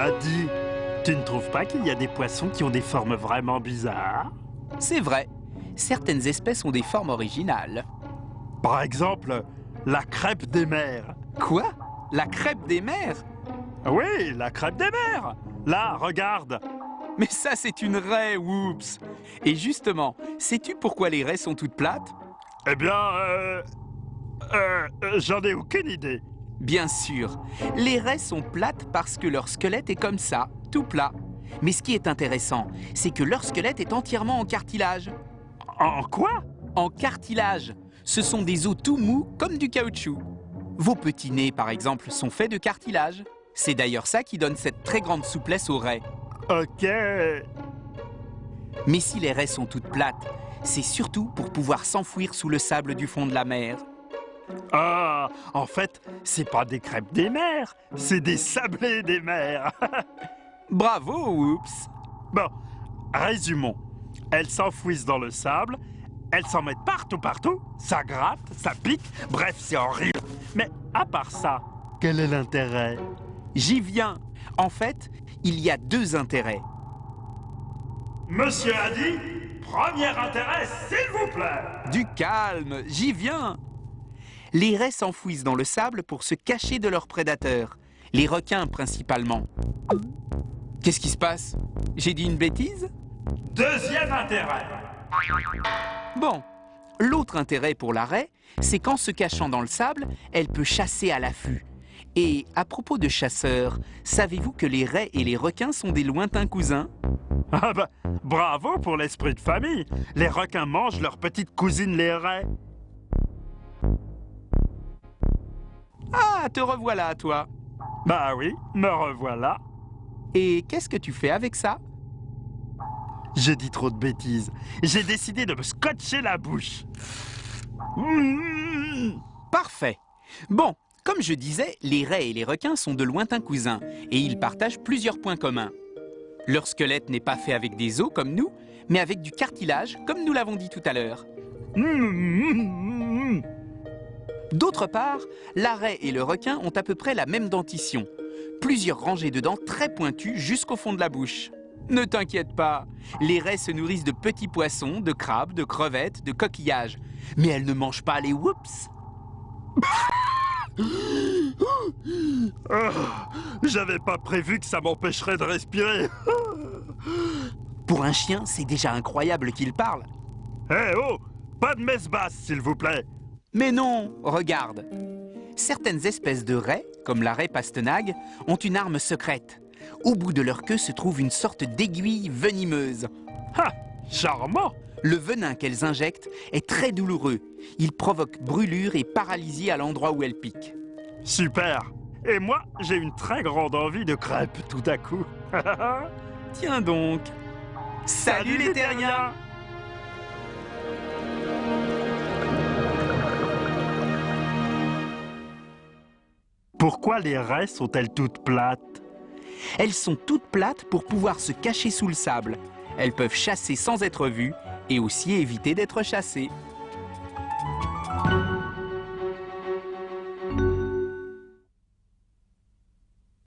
Adi, tu ne trouves pas qu'il y a des poissons qui ont des formes vraiment bizarres? C'est vrai, certaines espèces ont des formes originales. Par exemple, la crêpe des mers. Quoi? La crêpe des mers? Oui, la crêpe des mers. Là, regarde. Mais ça, c'est une raie, whoops! Et justement, sais-tu pourquoi les raies sont toutes plates? Eh bien, j'en ai aucune idée. Bien sûr, les raies sont plates parce que leur squelette est comme ça, tout plat. Mais ce qui est intéressant, c'est que leur squelette est entièrement en cartilage. En quoi? En cartilage. Ce sont des os tout mous comme du caoutchouc. Vos petits nez, par exemple, sont faits de cartilage. C'est d'ailleurs ça qui donne cette très grande souplesse aux raies. Ok. Mais si les raies sont toutes plates, c'est surtout pour pouvoir s'enfouir sous le sable du fond de la mer. Ah, en fait, c'est pas des crêpes des mers, c'est des sablés des mers. Bravo, oups! Bon, résumons. Elles s'enfouissent dans le sable, elles s'en mettent partout, ça gratte, ça pique, bref, c'est horrible. Mais à part ça, quel est l'intérêt? J'y viens. En fait, il y a deux intérêts. Monsieur Adi, premier intérêt, s'il vous plaît. Du calme, j'y viens. Les raies s'enfouissent dans le sable pour se cacher de leurs prédateurs, les requins principalement. Qu'est-ce qui se passe? J'ai dit une bêtise? Deuxième intérêt. Bon, l'autre intérêt pour la raie, c'est qu'en se cachant dans le sable, elle peut chasser à l'affût. Et à propos de chasseurs, savez-vous que les raies et les requins sont des lointains cousins? Ah bah, bravo pour l'esprit de famille. Les requins mangent leurs petites cousines les raies. Ah, te revoilà, toi. Bah oui, me revoilà. Et qu'est-ce que tu fais avec ça? J'ai dit trop de bêtises. J'ai décidé de me scotcher la bouche. Parfait. Bon, comme je disais, les raies et les requins sont de lointains cousins et ils partagent plusieurs points communs. Leur squelette n'est pas fait avec des os comme nous, mais avec du cartilage, comme nous l'avons dit tout à l'heure. D'autre part, la raie et le requin ont à peu près la même dentition. Plusieurs rangées de dents très pointues jusqu'au fond de la bouche. Ne t'inquiète pas, les raies se nourrissent de petits poissons, de crabes, de crevettes, de coquillages. Mais elles ne mangent pas les whoops. J'avais pas prévu que ça m'empêcherait de respirer. Pour un chien, c'est déjà incroyable qu'il parle. Eh oh, pas de messe basse, s'il vous plaît. Mais non, regarde. Certaines espèces de raies, comme la raie pastenague, ont une arme secrète. Au bout de leur queue se trouve une sorte d'aiguille venimeuse. Ah, charmant. Le venin qu'elles injectent est très douloureux. Il provoque brûlure et paralysie à l'endroit où elles piquent. Super. Et moi, j'ai une très grande envie de crêpes tout à coup. Tiens donc. Salut les terriens! Pourquoi les raies sont-elles toutes plates? Elles sont toutes plates pour pouvoir se cacher sous le sable. Elles peuvent chasser sans être vues et aussi éviter d'être chassées.